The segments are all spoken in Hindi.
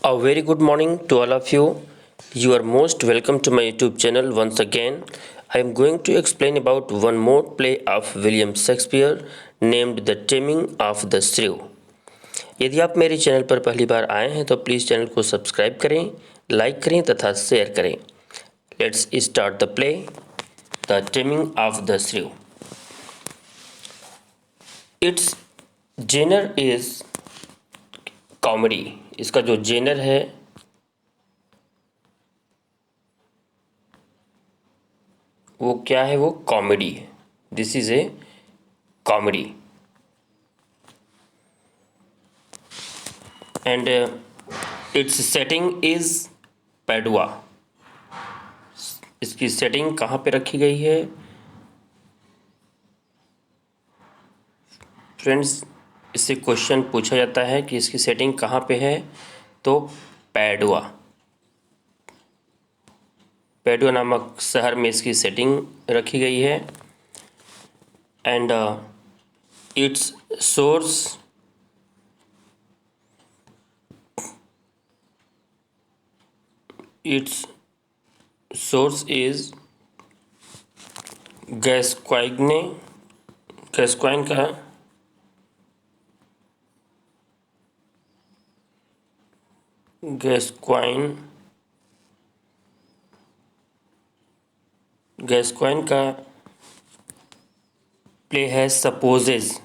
A very good morning to all of you. You are most welcome to my YouTube channel once again. I am going to explain about one more play of William Shakespeare named The Taming of the Shrew. यदि आप मेरे चैनल पर पहली बार आए हैं तो प्लीज़ चैनल को सब्सक्राइब करें, लाइक करें तथा शेयर करें. Let's start the play the taming of the shrew. Its genre is comedy. इसका जो जेनर है वो क्या है? वो कॉमेडी है. This is a comedy and it's setting is पैडुआ. इसकी सेटिंग कहाँ पे रखी गई है फ्रेंड्स? इससे क्वेश्चन पूछा जाता है कि इसकी सेटिंग कहाँ पे है, तो पैडुआ. पैडुआ नामक शहर में इसकी सेटिंग रखी गई है. एंड इट्स सोर्स इज गैस्क्वाइन का प्ले है सपोजेज.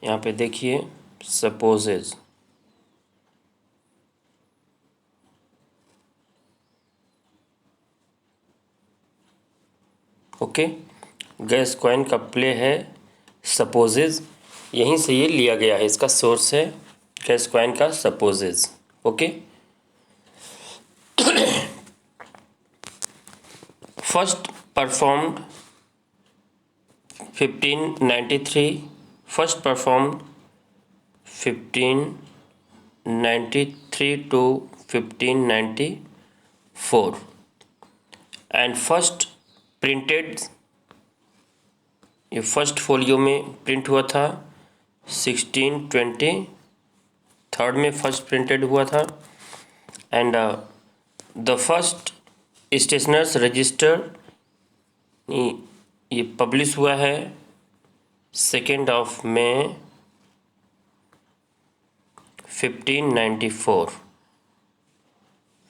यहाँ पे देखिए सपोजेज. ओके, गैस्क्वाइन का प्ले है सपोजेज. यहीं से ये लिया गया है, इसका सोर्स है गैस्क्वाइन का spouses. Okay, first performed 1593 to 1594 and first printed, ये फर्स्ट फोलियो में प्रिंट हुआ था 1623 में फर्स्ट प्रिंटेड हुआ था. And the first stationers register, ये पब्लिश हुआ है 2 मई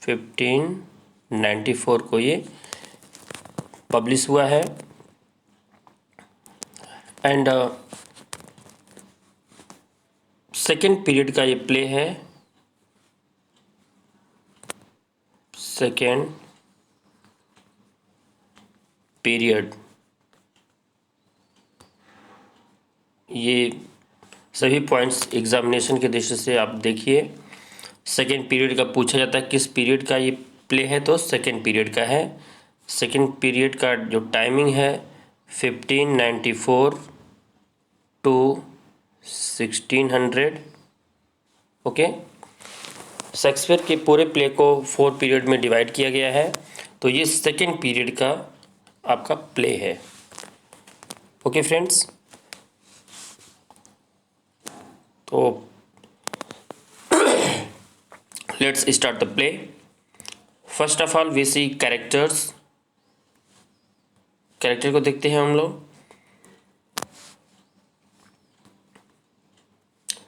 1594 को ये पब्लिश हुआ है. एंड सेकेंड पीरियड का ये प्ले है. सेकेंड पीरियड, ये सभी पॉइंट्स एग्जामिनेशन के दृष्टि से आप देखिए. सेकेंड पीरियड का पूछा जाता है किस पीरियड का ये प्ले है, तो सेकेंड पीरियड का है. सेकेंड पीरियड का जो टाइमिंग है 1594 to 1600. ओके, शेक्सपियर के पूरे प्ले को 4 पीरियड में डिवाइड किया गया है, तो ये सेकेंड पीरियड का आपका प्ले है. ओके फ्रेंड्स, तो let's start the play. First of all we see character को देखते हैं हम लोग.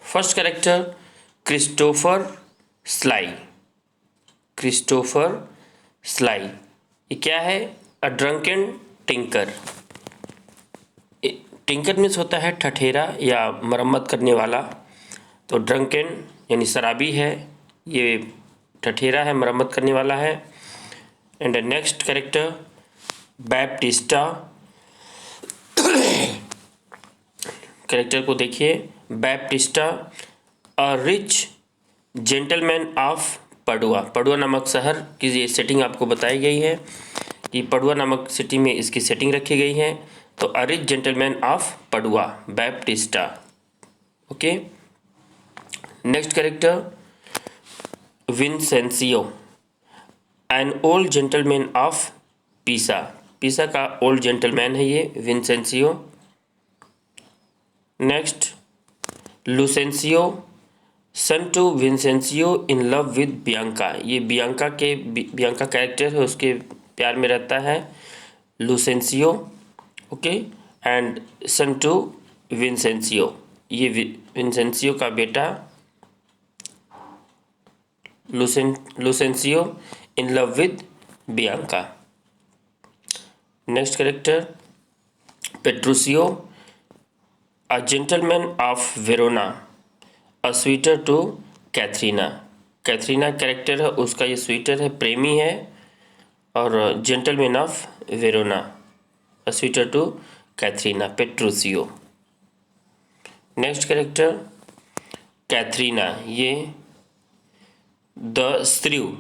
First character Christopher Sly. ये क्या है? A drunken tinker. Tinker means होता है ठठेरा या मरम्मत करने वाला. तो ड्रंकन यानी शराबी है, ये ठठेरा है, मरम्मत करने वाला है. And next character Baptista. Character को देखिए, Baptista a rich gentleman of पडुआ. पडुआ नामक शहर की ये सेटिंग आपको बताई गई है कि पडुआ नामक सिटी में इसकी सेटिंग रखी गई है. तो a rich gentleman of Padua, Baptista. Okay, next character Vincentio, an old gentleman of Pisa. Pisa का ओल्ड जेंटलमैन है ये Vincentio. Next Lucentio son to Vincentio in love with Bianca. ये बियांका कैरेक्टर है, उसके प्यार में रहता है Lucentio. Okay, and son to Vincentio, ये विंसेंसियो का बेटा Lucentio in love with Bianca. Next character Petruchio, a gentleman of Verona, a suitor to Katharina. Katharina character है, उसका ये स्वीटर है, प्रेमी है, और gentleman of Verona, a suitor to Katharina, Petruchio. Next character Katharina, ये द श्रीव।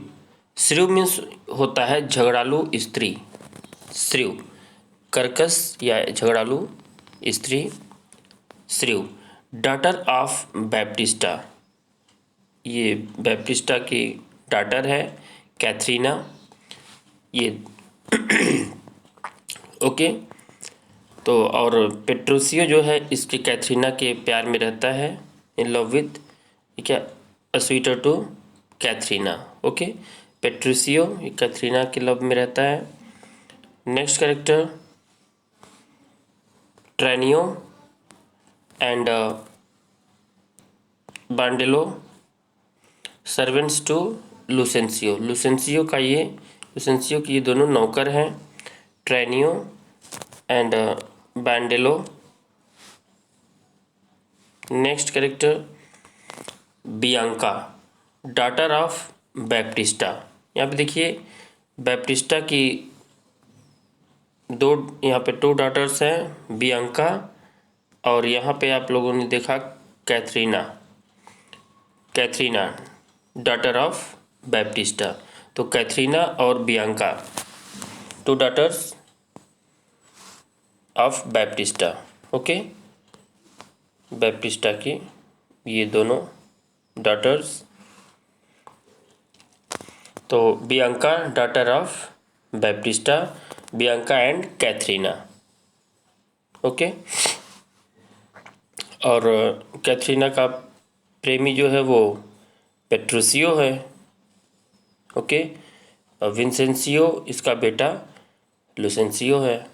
श्रीव मीन्स होता है झगड़ालू स्त्री, श्रीव कर्कश या झगड़ालू स्त्री, श्रीव। डॉटर ऑफ बैप्टिस्टा, ये बैप्टिस्टा की डॉटर है कैथरीना, ये ओके। तो और पेट्रोसियो जो है इसके कैथरीना के प्यार में रहता है, इन लव विद क्या, a suitor to Katharina. Okay, Petruchio Katharina के लव में रहता है। Next character Tranio and Biondello, servants to Lucentio. Lucentio की ये दोनों नौकर हैं, Tranio and Biondello. Next character Bianca, daughter of Baptista. यहाँ पे देखिए बैप्टिस्टा की यहाँ पे 2 डॉटर्स हैं, बियांका, और यहाँ पे आप लोगों ने देखा कैथरीना डॉटर ऑफ बैप्टिस्टा। तो कैथरीना और Bianca 2 daughters of Baptista. Okay, Baptista की ये दोनों डॉटर्स। तो Bianca daughter of Baptista, Bianca and Katherina. Okay, और कैथरीना का प्रेमी जो है वो पेट्रोसियो है। ओके, विंसेंसियो इसका बेटा लुसेंसियो है।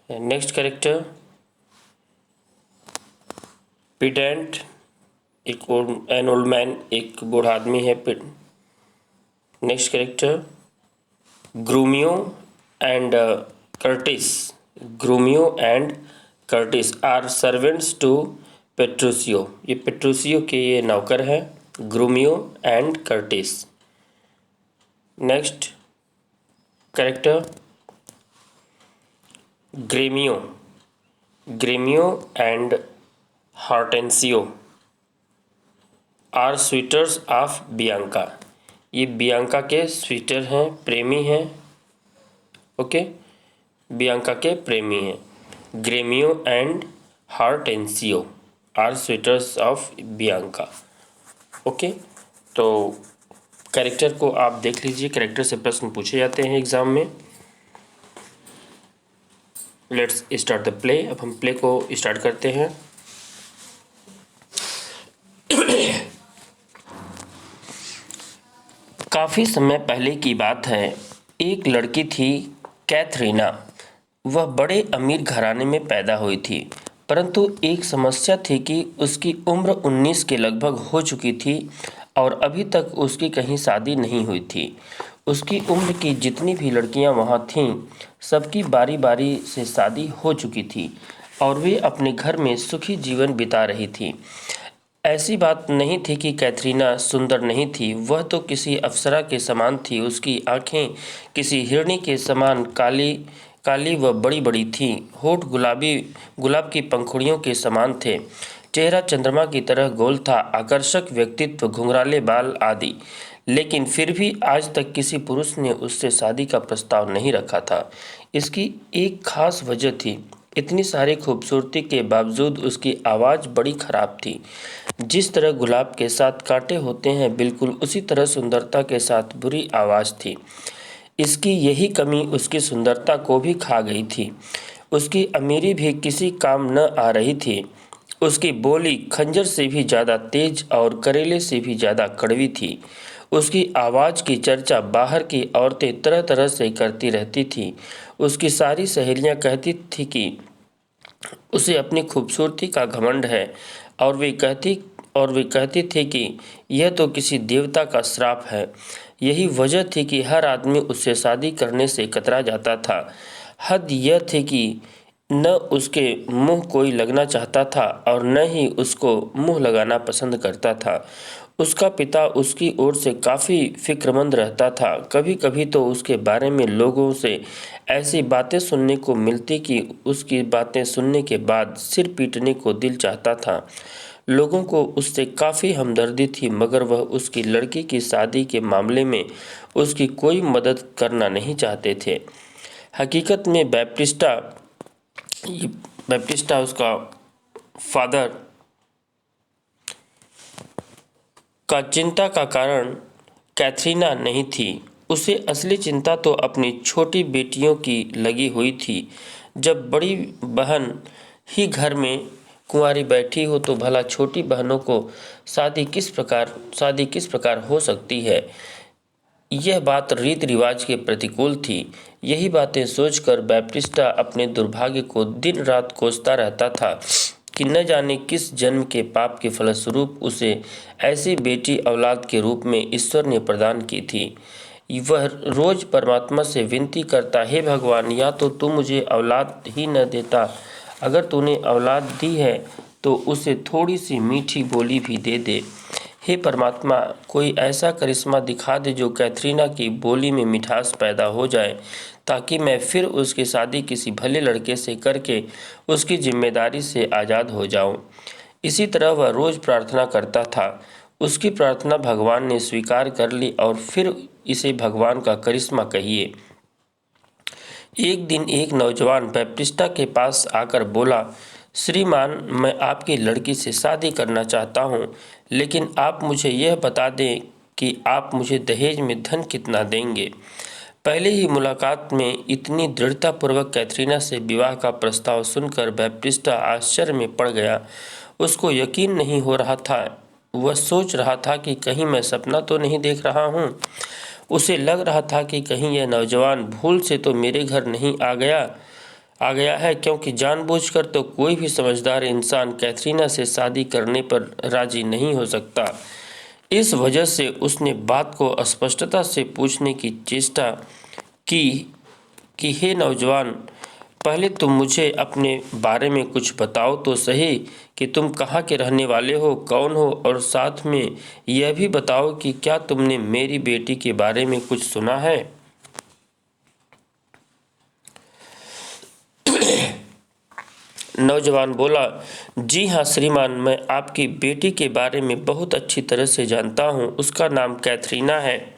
Next character pedant, an old man, एक बूढ़ा आदमी है। Next character Grumio and Curtis are servants to Petruchio. ये पेट्रोसियो के ये नौकर हैं, Grumio and Curtis. Next character Gremio and Hortensio are suitors of Bianca. ये बियांका के स्वीटर हैं, प्रेमी हैं। ओके, बियांका के प्रेमी हैं। Gremio and Hortensio are suitors of Bianca. Okay, तो कैरेक्टर को आप देख लीजिए, कैरेक्टर से प्रश्न पूछे जाते हैं एग्जाम में। Let's start the play. अब हम प्ले को स्टार्ट करते हैं। काफ़ी समय पहले की बात है, एक लड़की थी कैथरीना। वह बड़े अमीर घराने में पैदा हुई थी, परंतु एक समस्या थी कि उसकी उम्र 19 के लगभग हो चुकी थी और अभी तक उसकी कहीं शादी नहीं हुई थी। उसकी उम्र की जितनी भी लड़कियां वहां थीं, सबकी बारी बारी से शादी हो चुकी थी और वे अपने घर में सुखी जीवन बिता रही थी। ऐसी बात नहीं थी कि कैथरीना सुंदर नहीं थी, वह तो किसी अप्सरा के समान थी। उसकी आंखें किसी हिरणी के समान काली काली व बड़ी बड़ी थीं। होठ गुलाब की पंखुड़ियों के समान थे। चेहरा चंद्रमा की तरह गोल था। आकर्षक व्यक्तित्व, घुंघराले बाल आदि। लेकिन फिर भी आज तक किसी पुरुष ने उससे शादी का प्रस्ताव नहीं रखा था। इसकी एक खास वजह थी। इतनी सारी खूबसूरती के बावजूद उसकी आवाज़ बड़ी खराब थी। जिस तरह गुलाब के साथ कांटे होते हैं, बिल्कुल उसी तरह सुंदरता के साथ बुरी आवाज़ थी। इसकी यही कमी उसकी सुंदरता को भी खा गई थी। उसकी अमीरी भी किसी काम न आ रही थी। उसकी बोली खंजर से भी ज़्यादा तेज और करेले से भी ज़्यादा कड़वी थी। उसकी आवाज़ की चर्चा बाहर की औरतें तरह तरह से करती रहती थीं। उसकी सारी सहेलियां कहती थी कि उसे अपनी खूबसूरती का घमंड है, और वे कहती थी कि यह तो किसी देवता का श्राप है। यही वजह थी कि हर आदमी उससे शादी करने से कतरा जाता था। हद यह थी कि न उसके मुंह कोई लगना चाहता था और न ही उसको मुंह लगाना पसंद करता था। उसका पिता उसकी ओर से काफ़ी फिक्रमंद रहता था। कभी कभी तो उसके बारे में लोगों से ऐसी बातें सुनने को मिलती कि उसकी बातें सुनने के बाद सिर पीटने को दिल चाहता था। लोगों को उससे काफ़ी हमदर्दी थी, मगर वह उसकी लड़की की शादी के मामले में उसकी कोई मदद करना नहीं चाहते थे। हकीकत में बैप्टिस्टा उसका फादर का चिंता का कारण कैथरीना नहीं थी। उसे असली चिंता तो अपनी छोटी बेटियों की लगी हुई थी। जब बड़ी बहन ही घर में कुंवारी बैठी हो तो भला छोटी बहनों को शादी किस प्रकार हो सकती है। यह बात रीति रिवाज के प्रतिकूल थी। यही बातें सोचकर बैप्टिस्टा अपने दुर्भाग्य को दिन रात कोसता रहता था कि न जाने किस जन्म के पाप के फलस्वरूप उसे ऐसी बेटी औलाद के रूप में ईश्वर ने प्रदान की थी। वह रोज परमात्मा से विनती करता, हे भगवान, या तो तू मुझे औलाद ही न देता, अगर तूने औलाद दी है तो उसे थोड़ी सी मीठी बोली भी दे दे। हे परमात्मा, कोई ऐसा करिश्मा दिखा दे जो कैथरीना की बोली में मिठास पैदा हो जाए, ताकि मैं फिर उसकी शादी किसी भले लड़के से करके उसकी जिम्मेदारी से आज़ाद हो जाऊं। इसी तरह वह रोज़ प्रार्थना करता था। उसकी प्रार्थना भगवान ने स्वीकार कर ली, और फिर इसे भगवान का करिश्मा कहिए। एक दिन एक नौजवान बैप्टिस्टा के पास आकर बोला, श्रीमान, मैं आपकी लड़की से शादी करना चाहता हूँ, लेकिन आप मुझे यह बता दें कि आप मुझे दहेज में धन कितना देंगे। पहले ही मुलाकात में इतनी दृढ़तापूर्वक कैथरीना से विवाह का प्रस्ताव सुनकर बैप्टिस्टा आश्चर्य में पड़ गया। उसको यकीन नहीं हो रहा था। वह सोच रहा था कि कहीं मैं सपना तो नहीं देख रहा हूँ। उसे लग रहा था कि कहीं यह नौजवान भूल से तो मेरे घर नहीं आ गया है, क्योंकि जानबूझकर तो कोई भी समझदार इंसान कैथरीना से शादी करने पर राजी नहीं हो सकता। इस वजह से उसने बात को स्पष्टता से पूछने की चेष्टा की कि हे नौजवान, पहले तुम मुझे अपने बारे में कुछ बताओ तो सही कि तुम कहाँ के रहने वाले हो, कौन हो, और साथ में यह भी बताओ कि क्या तुमने मेरी बेटी के बारे में कुछ सुना है। नौजवान बोला, जी हाँ श्रीमान, मैं आपकी बेटी के बारे में बहुत अच्छी तरह से जानता हूँ। उसका नाम कैथरीना है।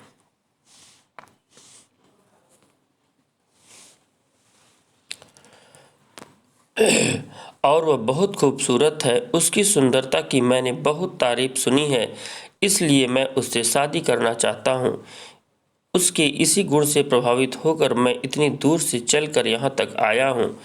और वह बहुत खूबसूरत है। उसकी सुंदरता की मैंने बहुत तारीफ सुनी है, इसलिए मैं उससे शादी करना चाहता हूँ। उसके इसी गुण से प्रभावित होकर मैं इतनी दूर से चलकर यहाँ तक आया हूँ।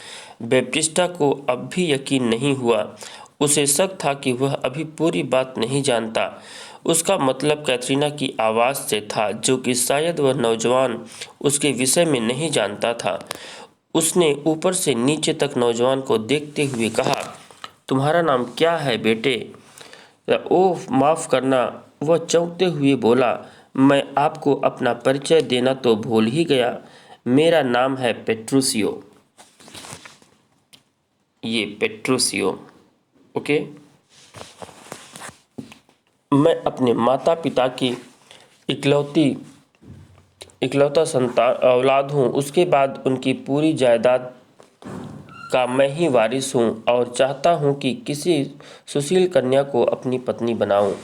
बैप्टिस्टा को अब भी यकीन नहीं हुआ। उसे शक था कि वह अभी पूरी बात नहीं जानता। उसका मतलब कैथरीना की आवाज़ से था, जो कि शायद वह नौजवान उसके विषय में नहीं जानता था। उसने ऊपर से नीचे तक नौजवान को देखते हुए कहा, तुम्हारा नाम क्या है बेटे? ओह माफ़ करना, वह चौंकते हुए बोला, मैं आपको अपना परिचय देना तो भूल ही गया। मेरा नाम है पेट्रूसियो। ये पेट्रूसियो, ओके। मैं अपने माता पिता की इकलौता संतान औलाद हूँ। उसके बाद उनकी पूरी जायदाद का मैं ही वारिस हूँ और चाहता हूँ कि किसी सुशील कन्या को अपनी पत्नी बनाऊँ।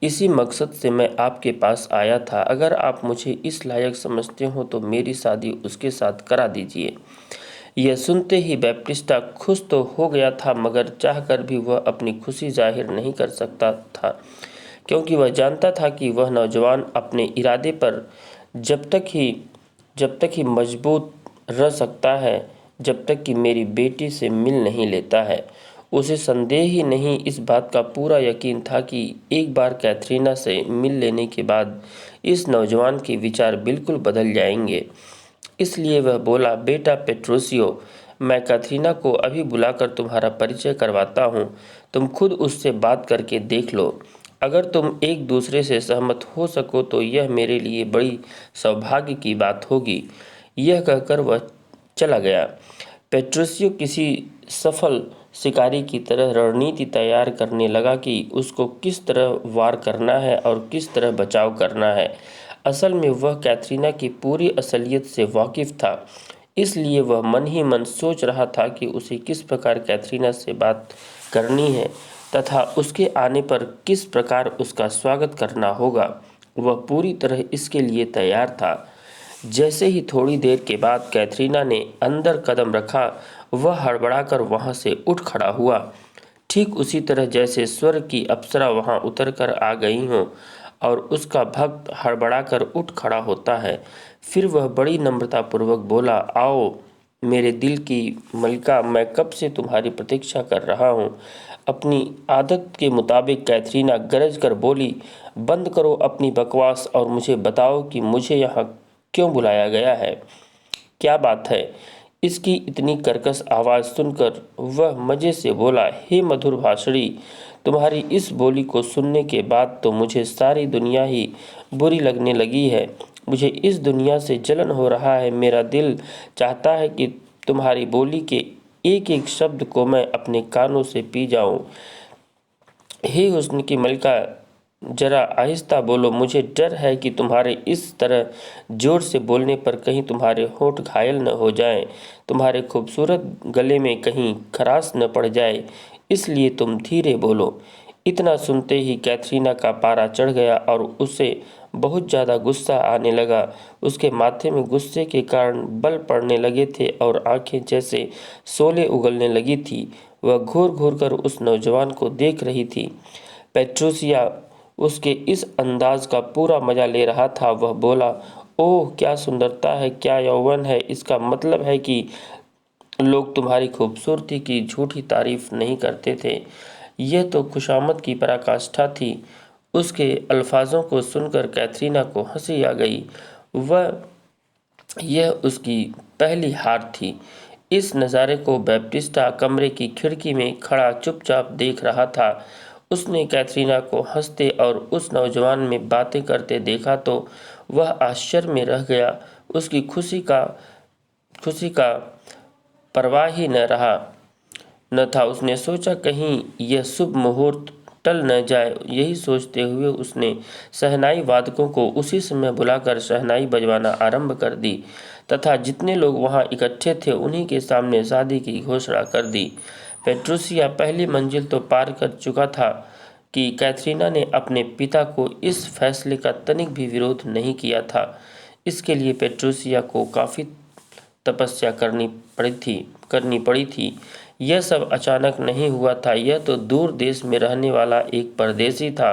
इसी मकसद से मैं आपके पास आया था। अगर आप मुझे इस लायक समझते हो तो मेरी शादी उसके साथ करा दीजिए। यह सुनते ही बैप्टिस्टा खुश तो हो गया था, मगर चाहकर भी वह अपनी खुशी जाहिर नहीं कर सकता था, क्योंकि वह जानता था कि वह नौजवान अपने इरादे पर जब तक ही मजबूत रह सकता है, जब तक कि मेरी बेटी से मिल नहीं लेता है। उसे संदेह ही नहीं, इस बात का पूरा यकीन था कि एक बार कैथरीना से मिल लेने के बाद इस नौजवान के विचार बिल्कुल बदल जाएंगे। इसलिए वह बोला, बेटा पेट्रोसियो, मैं कैथरीना को अभी बुलाकर तुम्हारा परिचय करवाता हूँ। तुम खुद उससे बात करके देख लो। अगर तुम एक दूसरे से सहमत हो सको तो यह मेरे लिए बड़ी सौभाग्य की बात होगी। यह कहकर वह चला गया। पेट्रोसियो किसी सफल शिकारी की तरह रणनीति तैयार करने लगा कि उसको किस तरह वार करना है और किस तरह बचाव करना है। असल में वह कैथरीना की पूरी असलियत से वाकिफ था, इसलिए वह मन ही मन सोच रहा था कि उसे किस प्रकार कैथरीना से बात करनी है तथा उसके आने पर किस प्रकार उसका स्वागत करना होगा। वह पूरी तरह इसके लिए तैयार था। जैसे ही थोड़ी देर के बाद कैथरीना ने अंदर कदम रखा, वह हड़बड़ाकर वहां से उठ खड़ा हुआ, ठीक उसी तरह जैसे स्वर्ग की अप्सरा वहां उतरकर आ गई हों और उसका भक्त हड़बड़ाकर उठ खड़ा होता है। फिर वह बड़ी नम्रतापूर्वक बोला, आओ मेरे दिल की मलिका, मैं कब से तुम्हारी प्रतीक्षा कर रहा हूँ। अपनी आदत के मुताबिक कैथरीना गरज कर बोली, बंद करो अपनी बकवास और मुझे बताओ कि मुझे यहाँ क्यों बुलाया गया है। क्या बात है। इसकी इतनी कर्कश आवाज़ सुनकर वह मज़े से बोला, हे मधुर भाषणी, तुम्हारी इस बोली को सुनने के बाद तो मुझे सारी दुनिया ही बुरी लगने लगी है। मुझे इस दुनिया से जलन हो रहा है। मेरा दिल चाहता है कि तुम्हारी बोली के एक एक शब्द को मैं अपने कानों से पी जाऊं। हे हुस्न की मलिका, जरा आहिस्ता बोलो। मुझे डर है कि तुम्हारे इस तरह जोर से बोलने पर कहीं तुम्हारे होंठ घायल न हो जाएं, तुम्हारे खूबसूरत गले में कहीं खराश न पड़ जाए, इसलिए तुम धीरे बोलो। इतना सुनते ही कैथरीना का पारा चढ़ गया और उसे बहुत ज़्यादा गुस्सा आने लगा। उसके माथे में गुस्से के कारण बल पड़ने लगे थे और आंखें जैसे शोले उगलने लगी थी। वह घूर घूर कर उस नौजवान को देख रही थी। पेट्रोसिया उसके इस अंदाज का पूरा मजा ले रहा था। वह बोला, ओह क्या सुंदरता है, क्या यौवन है। इसका मतलब है कि लोग तुम्हारी खूबसूरती की झूठी तारीफ नहीं करते थे। यह तो खुशामद की पराकाष्ठा थी। उसके अल्फाजों को सुनकर कैथरीना को हंसी आ गई। यह उसकी पहली हार थी। इस नज़ारे को बैप्टिस्टा कमरे की खिड़की में खड़ा चुपचाप देख रहा था। उसने कैथरीना को हंसते और उस नौजवान में बातें करते देखा तो वह आश्चर्य में रह गया। उसकी खुशी का परवाह ही न था। उसने सोचा कहीं यह शुभ मुहूर्त टल न जाए। यही सोचते हुए उसने शहनाई वादकों को उसी समय बुलाकर शहनाई बजवाना आरंभ कर दी तथा जितने लोग वहां इकट्ठे थे उन्हीं के सामने शादी की घोषणा कर दी। पेट्रोसिया पहली मंजिल तो पार कर चुका था कि कैथरीना ने अपने पिता को इस फैसले का तनिक भी विरोध नहीं किया था। इसके लिए पेट्रोसिया को काफ़ी तपस्या करनी पड़ी थी। यह सब अचानक नहीं हुआ था। यह तो दूर देश में रहने वाला एक परदेशी था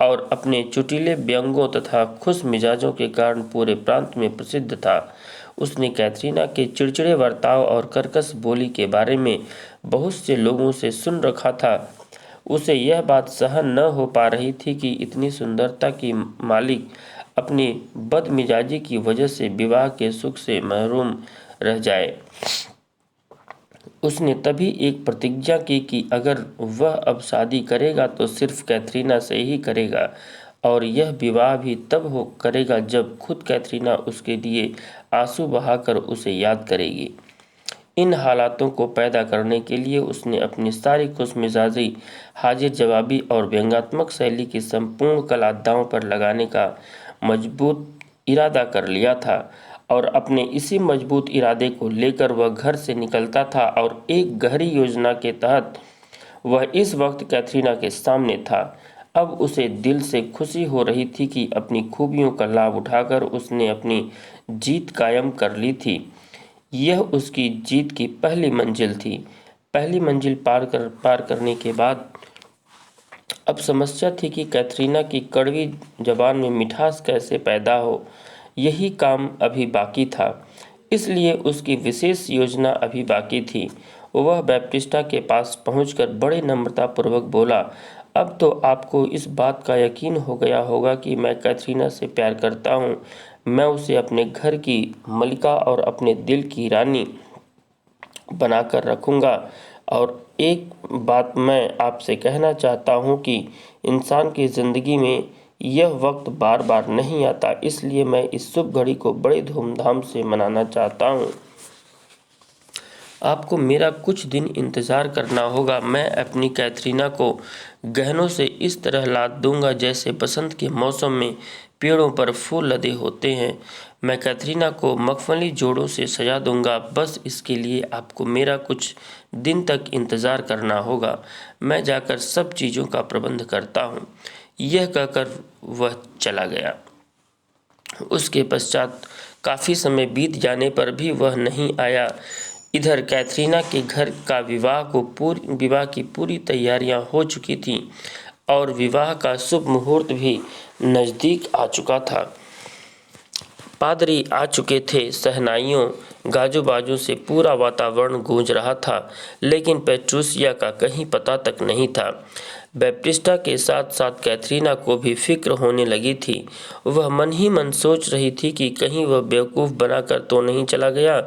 और अपने चुटीले व्यंग्यों तथा खुश मिजाजों के कारण पूरे प्रांत में प्रसिद्ध था। उसने कैथरीना के चिड़चिड़े बर्ताव और कर्कश बोली के बारे में बहुत से लोगों से सुन रखा था। उसे यह बात सहन न हो पा रही थी कि इतनी सुंदरता की मालिक अपनी बदमिजाजी की वजह से विवाह के सुख से महरूम रह जाए। उसने तभी एक प्रतिज्ञा की कि अगर वह अब शादी करेगा तो सिर्फ कैथरीना से ही करेगा और यह विवाह भी तब करेगा जब खुद कैथरीना उसके लिए आंसू बहाकर उसे याद करेगी। इन हालातों को पैदा करने के लिए उसने अपनी सारी खुशमिजाजी, हाजिर जवाबी और व्यंग्यात्मक शैली की संपूर्ण कला दांव पर लगाने का मजबूत इरादा कर लिया था और अपने इसी मजबूत इरादे को लेकर वह घर से निकलता था और एक गहरी योजना के तहत वह इस वक्त कैथरीना के सामने था। अब उसे दिल से खुशी हो रही थी कि अपनी खूबियों का लाभ उठाकर उसने अपनी जीत कायम कर ली थी। यह उसकी जीत की पहली मंजिल थी। पहली मंजिल पार करने के बाद अब समस्या थी कि कैथरीना की कड़वी जबान में मिठास कैसे पैदा हो। यही काम अभी बाकी था, इसलिए उसकी विशेष योजना अभी बाकी थी। वह बैप्टिस्टा के पास पहुंचकर बड़े नम्रतापूर्वक बोला, अब तो आपको इस बात का यकीन हो गया होगा कि मैं कैथरीना से प्यार करता हूं। मैं उसे अपने घर की मलिका और अपने दिल की रानी बनाकर रखूंगा। और एक बात मैं आपसे कहना चाहता हूं कि इंसान की ज़िंदगी में यह वक्त बार बार नहीं आता, इसलिए मैं इस शुभ घड़ी को बड़े धूमधाम से मनाना चाहता हूं। आपको मेरा कुछ दिन इंतज़ार करना होगा। मैं अपनी कैथरीना को गहनों से इस तरह लाद दूंगा जैसे बसंत के मौसम में पेड़ों पर फूल लदे होते हैं। मैं कैथरीना को मखमली जोड़ों से सजा दूंगा। बस इसके लिए आपको मेरा कुछ दिन तक इंतज़ार करना होगा। मैं जाकर सब चीज़ों का प्रबंध करता हूँ। यह कहकर वह चला गया। उसके पश्चात काफ़ी समय बीत जाने पर भी वह नहीं आया। इधर कैथरीना के घर का विवाह की पूरी तैयारियां हो चुकी थीं और विवाह का शुभ मुहूर्त भी नज़दीक आ चुका था। पादरी आ चुके थे। शहनाइयों गाजो बाजों से पूरा वातावरण गूंज रहा था, लेकिन पेट्रूसिया का कहीं पता तक नहीं था। बैप्टिस्टा के साथ साथ कैथरीना को भी फिक्र होने लगी थी। वह मन ही मन सोच रही थी कि कहीं वह बेवकूफ़ बनाकर तो नहीं चला गया,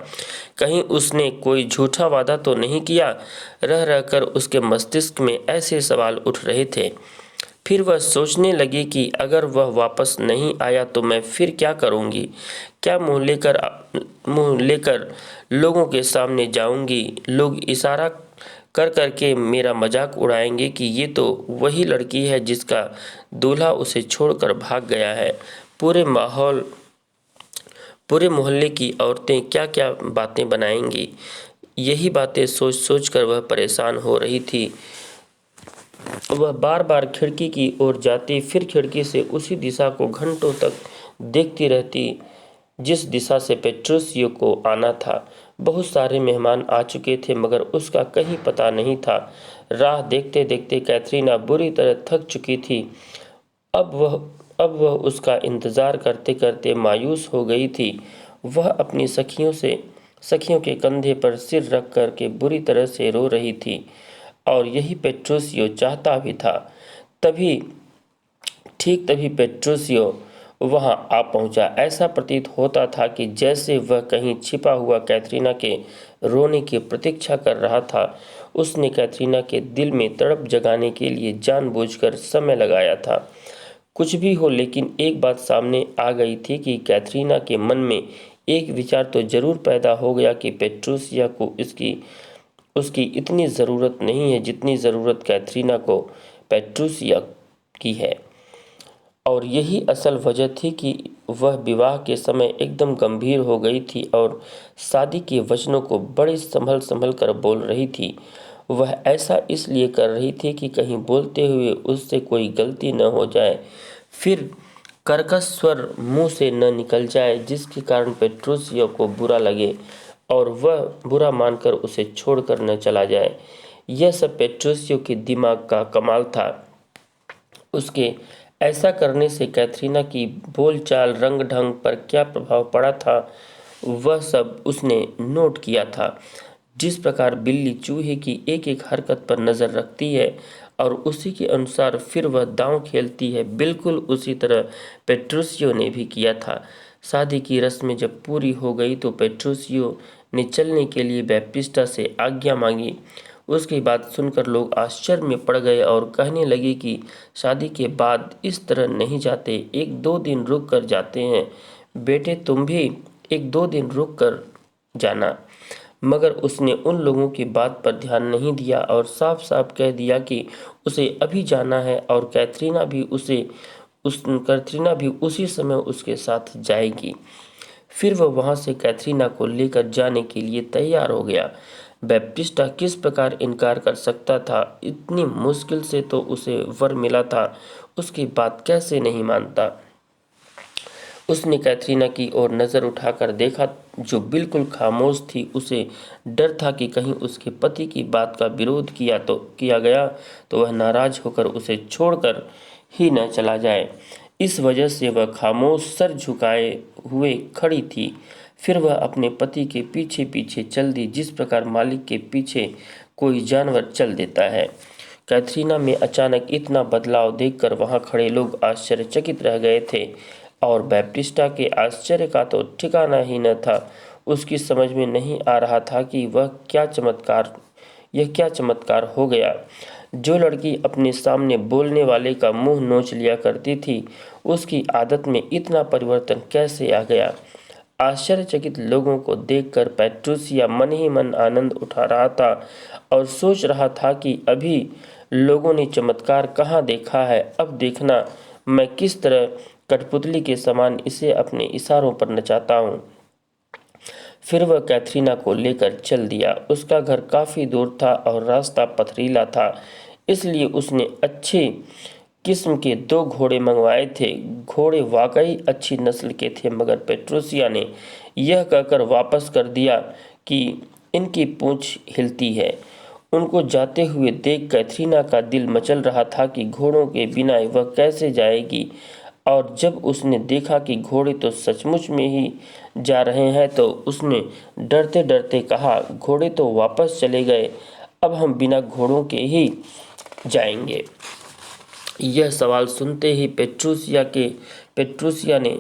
कहीं उसने कोई झूठा वादा तो नहीं किया। रह रहकर उसके मस्तिष्क में ऐसे सवाल उठ रहे थे। फिर वह सोचने लगी कि अगर वह वापस नहीं आया तो मैं फिर क्या करूंगी? क्या मुंह लेकर लोगों के सामने जाऊंगी? लोग इशारा कर करके मेरा मजाक उड़ाएंगे कि ये तो वही लड़की है जिसका दूल्हा उसे छोड़कर भाग गया है। पूरे मोहल्ले की औरतें क्या क्या बातें बनाएंगी। यही बातें सोच सोच कर वह परेशान हो रही थी। वह बार बार खिड़की की ओर जाती, फिर खिड़की से उसी दिशा को घंटों तक देखती रहती जिस दिशा से पेट्रोसियो को आना था। बहुत सारे मेहमान आ चुके थे, मगर उसका कहीं पता नहीं था। राह देखते देखते कैथरीना बुरी तरह थक चुकी थी। अब वह उसका इंतज़ार करते करते मायूस हो गई थी। वह अपनी सखियों के कंधे पर सिर रख कर के बुरी तरह से रो रही थी, और यही पेट्रोसियो चाहता भी था। ठीक तभी पेट्रोसियो वहां आ पहुंचा। ऐसा प्रतीत होता था कि जैसे वह कहीं छिपा हुआ कैथरीना के रोने की प्रतीक्षा कर रहा था। उसने कैथरीना के दिल में तड़प जगाने के लिए जानबूझकर समय लगाया था। कुछ भी हो, लेकिन एक बात सामने आ गई थी कि कैथरीना के मन में एक विचार तो जरूर पैदा हो गया कि पेट्रोसिया को उसकी इतनी ज़रूरत नहीं है जितनी ज़रूरत कैथरीना को पेट्रोसिया की है। और यही असल वजह थी कि वह विवाह के समय एकदम गंभीर हो गई थी और शादी के वचनों को बड़े संभल संभल कर बोल रही थी। वह ऐसा इसलिए कर रही थी कि कहीं बोलते हुए उससे कोई गलती न हो जाए, फिर कर्कश स्वर मुंह से न निकल जाए जिसके कारण पेट्रोसियो को बुरा लगे और वह बुरा मानकर उसे छोड़कर न चला जाए। यह सब पेट्रोसियो के दिमाग का कमाल था। उसके ऐसा करने से कैथरीना की बोलचाल, रंग ढंग पर क्या प्रभाव पड़ा था, वह सब उसने नोट किया था। जिस प्रकार बिल्ली चूहे की एक एक हरकत पर नज़र रखती है और उसी के अनुसार फिर वह दांव खेलती है, बिल्कुल उसी तरह पेट्रोसियो ने भी किया था। शादी की रस्में जब पूरी हो गई तो पेट्रोसियो ने चलने के लिए बैप्टिस्टा से आज्ञा मांगी। उसकी बात सुनकर लोग आश्चर्य में पड़ गए और कहने लगे कि शादी के बाद इस तरह नहीं जाते, एक दो दिन रुक कर जाते हैं। बेटे, तुम भी एक दो दिन रुक कर जाना। मगर उसने उन लोगों की बात पर ध्यान नहीं दिया और साफ साफ कह दिया कि उसे अभी जाना है और कैथरीना भी उसी समय उसके साथ जाएगी। फिर वह वहां से कैथरीना को लेकर जाने के लिए तैयार हो गया। बैप्टिस्टा किस प्रकार इनकार कर सकता था? इतनी मुश्किल से तो उसे वर मिला था, उसकी बात कैसे नहीं मानता? उसने कैथरीना की ओर नज़र उठाकर देखा, जो बिल्कुल खामोश थी। उसे डर था कि कहीं उसके पति की बात का विरोध किया गया तो वह नाराज होकर उसे छोड़कर ही न चला जाए। इस वजह से वह खामोश सर झुकाए हुए खड़ी थी। फिर वह अपने पति के पीछे पीछे चल दी, जिस प्रकार मालिक के पीछे कोई जानवर चल देता है। कैथरीना में अचानक इतना बदलाव देखकर वहां खड़े लोग आश्चर्यचकित रह गए थे और बैप्टिस्टा के आश्चर्य का तो ठिकाना ही न था। उसकी समझ में नहीं आ रहा था कि यह क्या चमत्कार हो गया। जो लड़की अपने सामने बोलने वाले का मुंह नोच लिया करती थी, उसकी आदत में इतना परिवर्तन कैसे आ गया। आश्चर्यचकित लोगों को देखकर पेट्रूसिया मन ही मन आनंद उठा रहा था और सोच रहा था कि अभी लोगों ने चमत्कार कहाँ देखा है, अब देखना मैं किस तरह कठपुतली के समान इसे अपने इशारों पर नचाता हूँ। फिर वह कैथरीना को लेकर चल दिया। उसका घर काफ़ी दूर था और रास्ता पथरीला था, इसलिए उसने अच्छे किस्म के 2 घोड़े मंगवाए थे। घोड़े वाकई अच्छी नस्ल के थे, मगर पेट्रोसिया ने यह कहकर वापस कर दिया कि इनकी पूंछ हिलती है। उनको जाते हुए देख कैथरीना का दिल मचल रहा था कि घोड़ों के बिना वह कैसे जाएगी, और जब उसने देखा कि घोड़े तो सचमुच में ही जा रहे हैं तो उसने डरते डरते कहा, घोड़े तो वापस चले गए, अब हम बिना घोड़ों के ही जाएंगे। यह सवाल सुनते ही पेट्रूसिया ने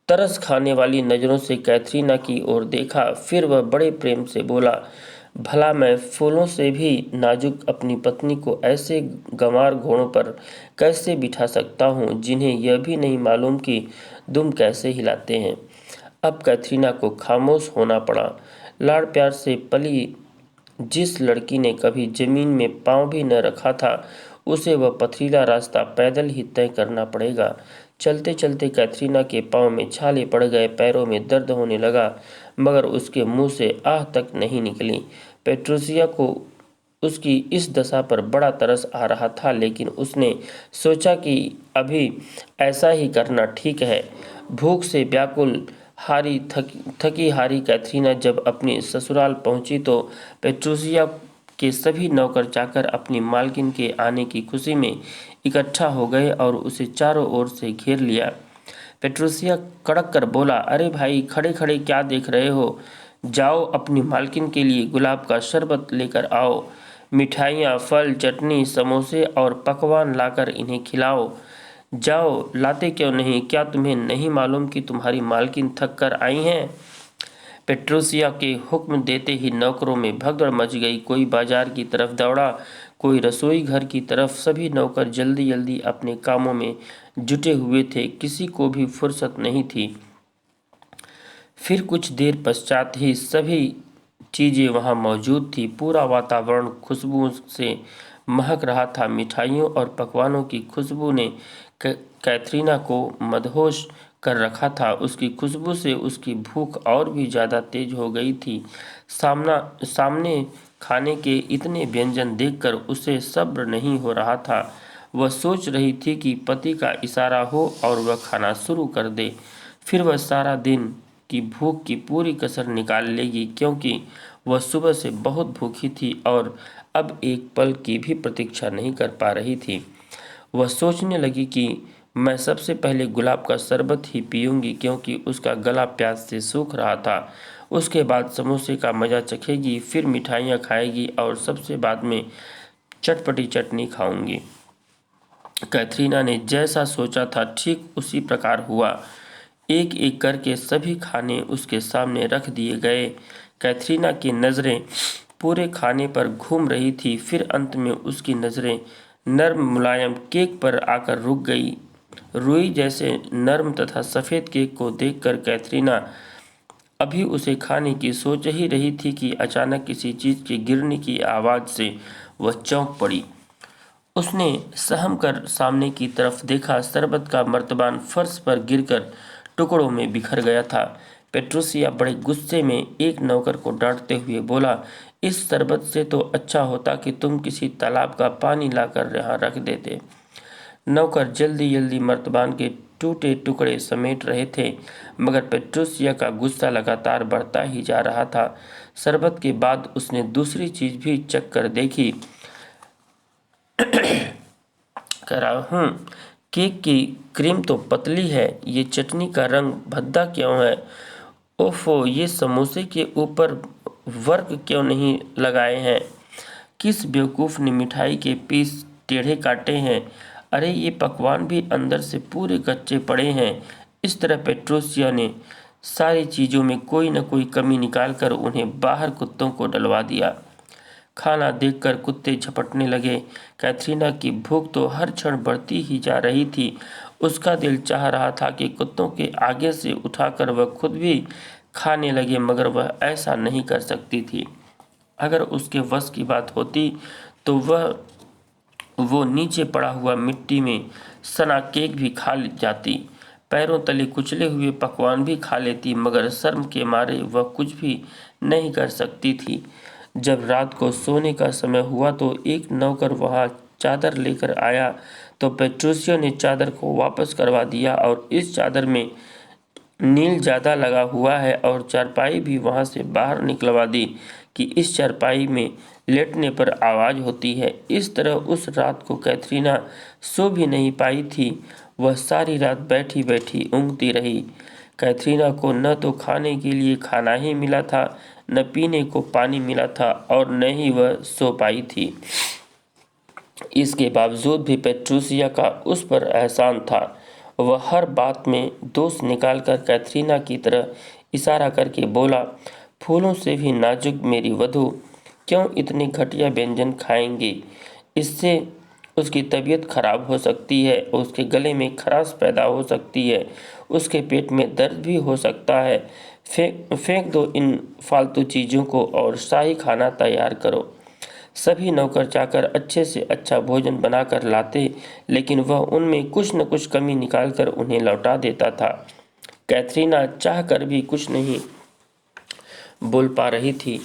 तरस खाने वाली नज़रों से कैथरीना की ओर देखा। फिर वह बड़े प्रेम से बोला, भला मैं फूलों से भी नाजुक अपनी पत्नी को ऐसे गंवार घोड़ों पर कैसे बिठा सकता हूँ, जिन्हें यह भी नहीं मालूम कि दुम कैसे हिलाते हैं। अब कैथरीना को खामोश होना पड़ा। लाड़ प्यार से पली जिस लड़की ने कभी जमीन में पांव भी न रखा था, उसे वह पथरीला रास्ता पैदल ही तय करना पड़ेगा। चलते चलते कैथरीना के पांव में छाले पड़ गए, पैरों में दर्द होने लगा, मगर उसके मुंह से आह तक नहीं निकली। पेट्रोसिया को उसकी इस दशा पर बड़ा तरस आ रहा था, लेकिन उसने सोचा कि अभी ऐसा ही करना ठीक है। भूख से व्याकुल थकी हारी कैथरीना जब अपनी ससुराल पहुंची तो पेट्रोसिया के सभी नौकर चाकर अपनी मालकिन के आने की खुशी में इकट्ठा हो गए और उसे चारों ओर से घेर लिया। पेट्रोसिया कड़क कर बोला, अरे भाई, खड़े खड़े क्या देख रहे हो? जाओ अपनी मालकिन के लिए गुलाब का शरबत लेकर आओ। मिठाइयाँ, फल, चटनी, समोसे और पकवान लाकर इन्हें खिलाओ। जाओ, लाते क्यों नहीं? क्या तुम्हें नहीं मालूम कि तुम्हारी मालकिन थक कर आई हैं? पेट्रोसिया के हुक्म देते ही नौकरों में भगदड़ मच गई। कोई बाजार की तरफ दौड़ा, कोई रसोई घर की तरफ। सभी नौकर जल्दी जल्दी अपने कामों में जुटे हुए थे, किसी को भी फुर्सत नहीं थी। फिर कुछ देर पश्चात ही सभी चीज़ें वहाँ मौजूद थी। पूरा वातावरण खुशबू से महक रहा था। मिठाइयों और पकवानों की खुशबू ने कैथरीना को मदहोश कर रखा था। उसकी खुशबू से उसकी भूख और भी ज़्यादा तेज हो गई थी। सामने खाने के इतने व्यंजन देखकर उसे सब्र नहीं हो रहा था। वह सोच रही थी कि पति का इशारा हो और वह खाना शुरू कर दे। फिर वह सारा दिन की भूख की पूरी कसर निकाल लेगी, क्योंकि वह सुबह से बहुत भूखी थी और अब एक पल की भी प्रतीक्षा नहीं कर पा रही थी। वह सोचने लगी कि मैं सबसे पहले गुलाब का शरबत ही पीऊंगी, क्योंकि उसका गला प्यास से सूख रहा था। उसके बाद समोसे का मज़ा चखेगी, फिर मिठाइयाँ खाएगी और सबसे बाद में चटपटी चटनी खाऊंगी। कैथरीना ने जैसा सोचा था ठीक उसी प्रकार हुआ। एक एक करके सभी खाने उसके सामने रख दिए गए। कैथरीना की नज़रें पूरे खाने पर घूम रही थी। फिर अंत में उसकी नज़रें नर्म मुलायम केक पर आकर रुक गई। रुई जैसे नर्म तथा सफ़ेद केक को देखकर कैथरीना अभी उसे खाने की सोच ही रही थी कि अचानक किसी चीज़ के गिरने की आवाज़ से वह चौंक पड़ी। उसने सहम कर सामने की तरफ देखा। शरबत का मर्तबान फर्श पर गिरकर टुकड़ों में बिखर गया था। पेट्रोसिया बड़े गुस्से में एक नौकर को डांटते हुए बोला, इस शरबत से तो अच्छा होता कि तुम किसी तालाब का पानी लाकर यहाँ रख देते। नौकर जल्दी जल्दी मर्तबान के टूटे टुकड़े समेट रहे थे, मगर पेट्रोसिया का गुस्सा लगातार बढ़ता ही जा रहा था। शरबत के बाद उसने दूसरी चीज़ भी चख कर देखी। कह रहा हूँ, केक की क्रीम तो पतली है, ये चटनी का रंग भद्दा क्यों है? ओफो, ये समोसे के ऊपर वर्क क्यों नहीं लगाए हैं? किस बेवकूफ़ ने मिठाई के पीस टेढ़े काटे हैं? अरे ये पकवान भी अंदर से पूरे कच्चे पड़े हैं। इस तरह पेट्रोसिया ने सारी चीज़ों में कोई न कोई कमी निकालकर उन्हें बाहर कुत्तों को डलवा दिया। खाना देखकर कुत्ते झपटने लगे। कैथरीना की भूख तो हर क्षण बढ़ती ही जा रही थी। उसका दिल चाह रहा था कि कुत्तों के आगे से उठाकर वह खुद भी खाने लगे, मगर वह ऐसा नहीं कर सकती थी। अगर उसके वश की बात होती तो वो नीचे पड़ा हुआ मिट्टी में सना केक भी खा जाती, पैरों तले कुचले हुए पकवान भी खा लेती, मगर शर्म के मारे वह कुछ भी नहीं कर सकती थी। जब रात को सोने का समय हुआ तो एक नौकर वहां चादर लेकर आया तो पेट्रोसियो ने चादर को वापस करवा दिया और इस चादर में नील ज़्यादा लगा हुआ है और चारपाई भी वहां से बाहर निकलवा दी कि इस चारपाई में लेटने पर आवाज़ होती है। इस तरह उस रात को कैथरीना सो भी नहीं पाई थी। वह सारी रात बैठी बैठी ऊँघती रही। कैथरीना को न तो खाने के लिए खाना ही मिला था, न पीने को पानी मिला था और न ही वह सो पाई थी। इसके बावजूद भी पेट्रोसिया का उस पर एहसान था। वह हर बात में दोष निकालकर कैथरीना की तरह इशारा करके बोला, फूलों से भी नाजुक मेरी वधू, क्यों इतने घटिया व्यंजन खाएंगी? इससे उसकी तबीयत खराब हो सकती है, उसके गले में खराश पैदा हो सकती है, उसके पेट में दर्द भी हो सकता है। फेंक दो इन फालतू चीज़ों को और शाही खाना तैयार करो। सभी नौकर चाकर अच्छे से अच्छा भोजन बनाकर लाते, लेकिन वह उनमें कुछ न कुछ कमी निकालकर उन्हें लौटा देता था। कैथरीना चाह कर भी कुछ नहीं बोल पा रही थी,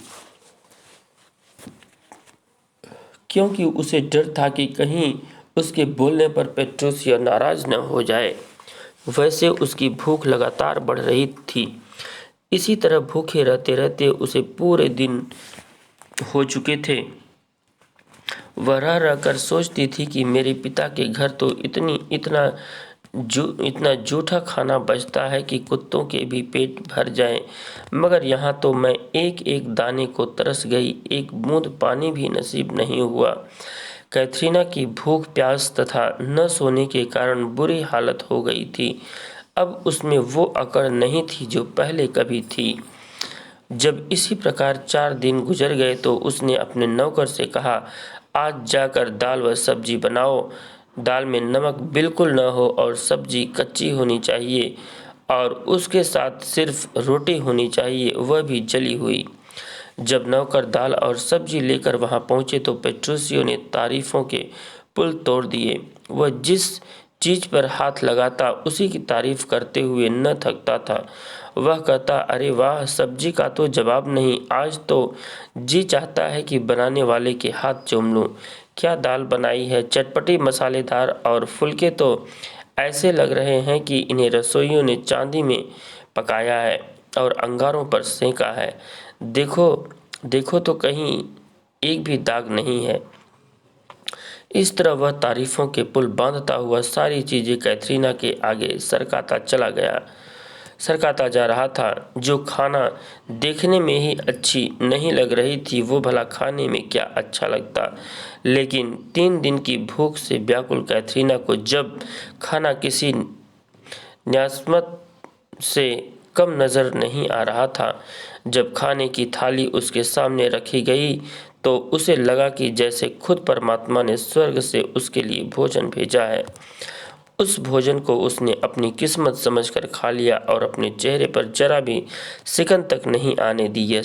क्योंकि उसे डर था कि कहीं उसके बोलने पर पेट्रोसिया नाराज न हो जाए। वैसे उसकी भूख लगातार बढ़ रही थी। इसी तरह भूखे रहते रहते उसे पूरे दिन हो चुके थे। वह रह रहकर सोचती थी कि मेरे पिता के घर तो इतना जूठा खाना बचता है कि कुत्तों के भी पेट भर जाएं, मगर यहाँ तो मैं एक एक दाने को तरस गई, एक बूंद पानी भी नसीब नहीं हुआ। कैथरीना की भूख प्यास तथा न सोने के कारण बुरी हालत हो गई थी। अब उसमें वो अकड़ नहीं थी जो पहले कभी थी। जब इसी प्रकार 4 दिन गुजर गए तो उसने अपने नौकर से कहा, आज जाकर दाल व सब्जी बनाओ। दाल में नमक बिल्कुल न हो और सब्जी कच्ची होनी चाहिए और उसके साथ सिर्फ रोटी होनी चाहिए, वह भी जली हुई। जब नौकर दाल और सब्जी लेकर वहां पहुंचे तो पेट्रोसियो ने तारीफों के पुल तोड़ दिए। वह जिस चीज पर हाथ लगाता उसी की तारीफ करते हुए न थकता था। वह कहता, अरे वाह, सब्जी का तो जवाब नहीं, आज तो जी चाहता है कि बनाने वाले के हाथ चूम लूं। क्या दाल बनाई है, चटपटी, मसालेदार और फुलके तो ऐसे लग रहे हैं कि इन्हें रसोइयों ने चांदी में पकाया है और अंगारों पर सेंका है। देखो देखो तो कहीं एक भी दाग नहीं है। इस तरह वह तारीफों के पुल बांधता हुआ सारी चीजें कैथरीना के आगे सरकाता जा रहा था। जो खाना देखने में ही अच्छी नहीं लग रही थी, वो भला खाने में क्या अच्छा लगता। लेकिन 3 दिन की भूख से व्याकुल कैथरीना को जब खाना किसी न्यास्मत से कम नज़र नहीं आ रहा था, जब खाने की थाली उसके सामने रखी गई तो उसे लगा कि जैसे खुद परमात्मा ने स्वर्ग से उसके लिए भोजन भेजा है। उस भोजन को उसने अपनी किस्मत समझकर खा लिया और अपने चेहरे पर जरा भी सिकन तक नहीं आने दी।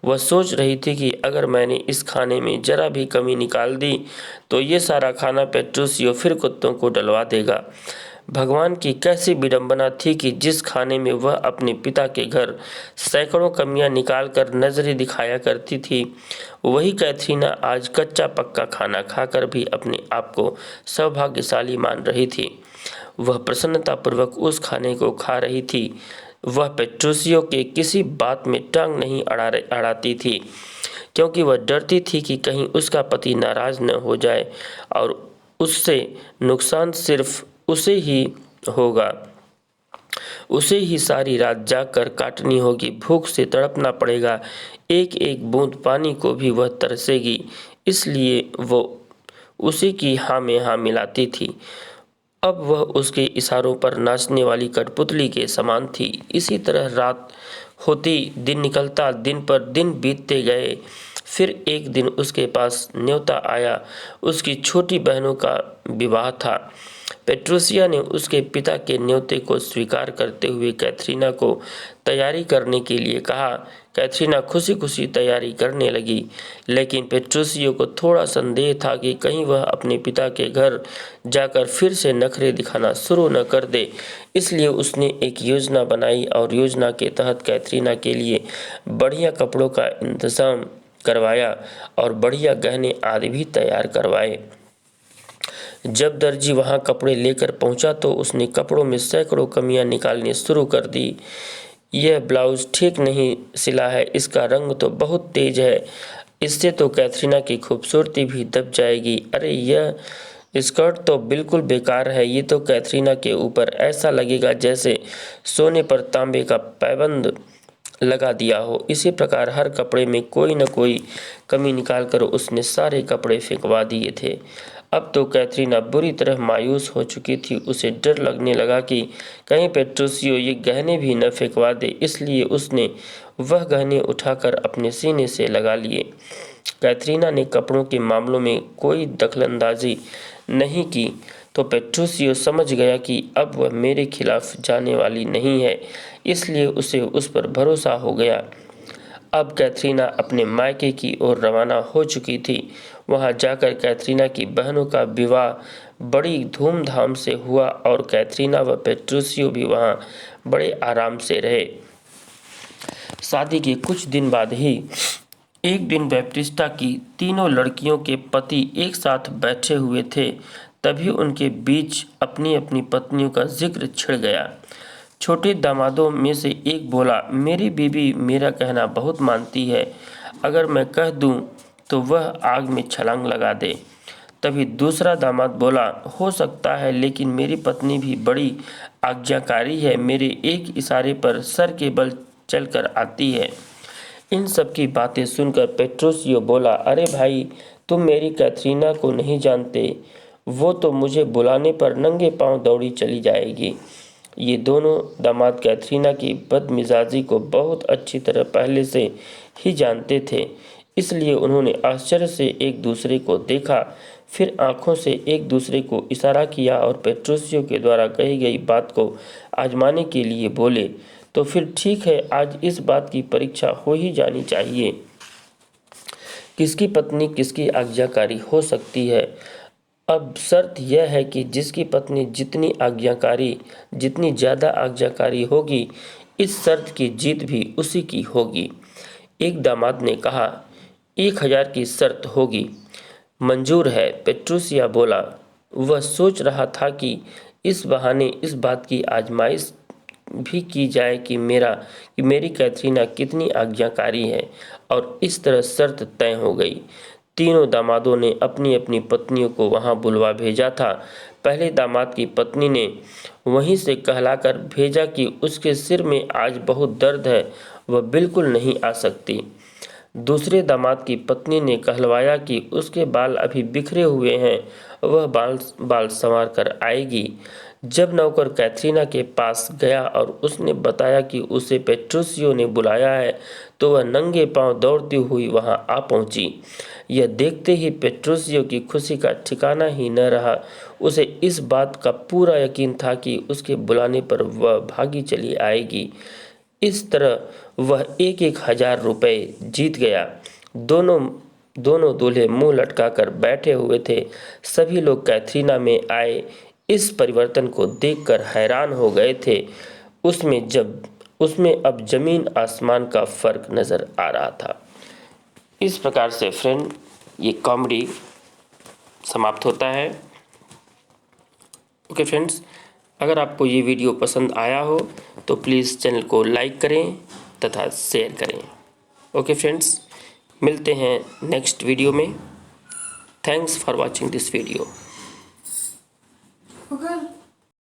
वह सोच रही थी कि अगर मैंने इस खाने में जरा भी कमी निकाल दी तो ये सारा खाना पेट्रोसियो फिर कुत्तों को डलवा देगा। भगवान की कैसी विडंबना थी कि जिस खाने में वह अपने पिता के घर सैकड़ों कमियां निकालकर नजरें दिखाया करती थी, वही कैथरीना आज कच्चा पक्का खाना खाकर भी अपने आप को सौभाग्यशाली मान रही थी। वह प्रसन्नतापूर्वक उस खाने को खा रही थी। वह पेट्रोसियो के किसी बात में टांग नहीं अड़ाती थी, क्योंकि वह डरती थी कि कहीं उसका पति नाराज न हो जाए और उससे नुकसान सिर्फ उसे ही होगा। उसे ही सारी रात जागकर काटनी होगी, भूख से तड़पना पड़ेगा, एक एक बूंद पानी को भी वह तरसेगी। इसलिए वो उसी की हाँ में हाँ मिलाती थी। अब वह उसके इशारों पर नाचने वाली कठपुतली के समान थी। इसी तरह रात होती दिन निकलता, दिन पर दिन बीतते गए। फिर एक दिन उसके पास न्योता आया। उसकी छोटी बहनों का विवाह था। पेट्रोसिया ने उसके पिता के न्योते को स्वीकार करते हुए कैथरीना को तैयारी करने के लिए कहा। कैथरीना खुशी खुशी तैयारी करने लगी, लेकिन पेट्रोसियो को थोड़ा संदेह था कि कहीं वह अपने पिता के घर जाकर फिर से नखरे दिखाना शुरू न कर दे। इसलिए उसने एक योजना बनाई और योजना के तहत कैथरीना के लिए बढ़िया कपड़ों का इंतजाम करवाया और बढ़िया गहने आदि भी तैयार करवाए। जब दर्जी वहां कपड़े लेकर पहुंचा तो उसने कपड़ों में सैकड़ों कमियां निकालनी शुरू कर दी। यह ब्लाउज ठीक नहीं सिला है, इसका रंग तो बहुत तेज है, इससे तो कैथरीना की खूबसूरती भी दब जाएगी। अरे यह स्कर्ट तो बिल्कुल बेकार है, ये तो कैथरीना के ऊपर ऐसा लगेगा जैसे सोने पर तांबे का पैबंद लगा दिया हो। इसी प्रकार हर कपड़े में कोई न कोई कमी निकालकर उसने सारे कपड़े फेंकवा दिए थे। अब तो कैथरीना बुरी तरह मायूस हो चुकी थी। उसे डर लगने लगा कि कहीं पेट्रोसियो ये गहने भी न फेंकवा दे, इसलिए उसने वह गहने उठाकर अपने सीने से लगा लिए। कैथरीना ने कपड़ों के मामलों में कोई दखलंदाजी नहीं की तो पेट्रोसियो समझ गया कि अब वह मेरे खिलाफ जाने वाली नहीं है, इसलिए उसे उस पर भरोसा हो गया। अब कैथरीना अपने मायके की ओर रवाना हो चुकी थी। वहां जाकर कैथरीना की बहनों का विवाह बड़ी धूमधाम से हुआ और कैथरीना व पेट्रोसियो भी वहां बड़े आराम से रहे। शादी के कुछ दिन बाद ही एक दिन बैप्टिस्टा की तीनों लड़कियों के पति एक साथ बैठे हुए थे। तभी उनके बीच अपनी अपनी पत्नियों का जिक्र छिड़ गया। छोटे दामादों में से एक बोला, मेरी बीवी मेरा कहना बहुत मानती है, अगर मैं कह दूं तो वह आग में छलांग लगा दे। तभी दूसरा दामाद बोला, हो सकता है, लेकिन मेरी पत्नी भी बड़ी आज्ञाकारी है, मेरे एक इशारे पर सर के बल चलकर आती है। इन सब की बातें सुनकर पेट्रोसियो बोला, अरे भाई, तुम मेरी कैथरीना को नहीं जानते, वो तो मुझे बुलाने पर नंगे पांव दौड़ी चली जाएगी। ये दोनों दामाद कैथरीना की बदमिजाजी को बहुत अच्छी तरह पहले से ही जानते थे, इसलिए उन्होंने आश्चर्य से एक दूसरे को देखा, फिर आंखों से एक दूसरे को इशारा किया और पेट्रोसियो के द्वारा कही गई बात को आजमाने के लिए बोले, तो फिर ठीक है, आज इस बात की परीक्षा हो ही जानी चाहिए, किसकी पत्नी किसकी आज्ञाकारी हो सकती है। अब शर्त यह है कि जिसकी पत्नी जितनी ज़्यादा आज्ञाकारी होगी, इस शर्त की जीत भी उसी की होगी। एक दामाद ने कहा, 1000 की शर्त होगी। मंजूर है, पेट्रोसिया बोला। वह सोच रहा था कि इस बहाने इस बात की आजमाइश भी की जाए कि मेरी कैथरीना कितनी आज्ञाकारी है, और इस तरह शर्त तय हो गई। तीनों दामादों ने अपनी अपनी पत्नियों को वहां बुलवा भेजा था। पहले दामाद की पत्नी ने वहीं से कहलाकर भेजा कि उसके सिर में आज बहुत दर्द है, वह बिल्कुल नहीं आ सकती। दूसरे दामाद की पत्नी ने कहलवाया कि उसके बाल अभी बिखरे हुए हैं, वह बाल संवार कर आएगी। जब नौकर कैथरीना के पास गया और उसने बताया कि उसे पेट्रोसियो ने बुलाया है, तो वह नंगे पांव दौड़ती हुई वहां आ पहुंची। यह देखते ही पेट्रोसियो की खुशी का ठिकाना ही न रहा। उसे इस बात का पूरा यकीन था कि उसके बुलाने पर वह भागी चली आएगी। इस तरह वह 1000 रुपये जीत गया। दोनों दूल्हे मुंह लटकाकर बैठे हुए थे। सभी लोग कैथरीना में आए इस परिवर्तन को देखकर हैरान हो गए थे। उसमें अब जमीन आसमान का फर्क नजर आ रहा था। इस प्रकार से फ्रेंड, ये कॉमेडी समाप्त होता है। ओके फ्रेंड्स, अगर आपको ये वीडियो पसंद आया हो तो प्लीज़ चैनल को लाइक करें तथा शेयर करें। ओके फ्रेंड्स, मिलते हैं नेक्स्ट वीडियो में। Thanks for watching this video.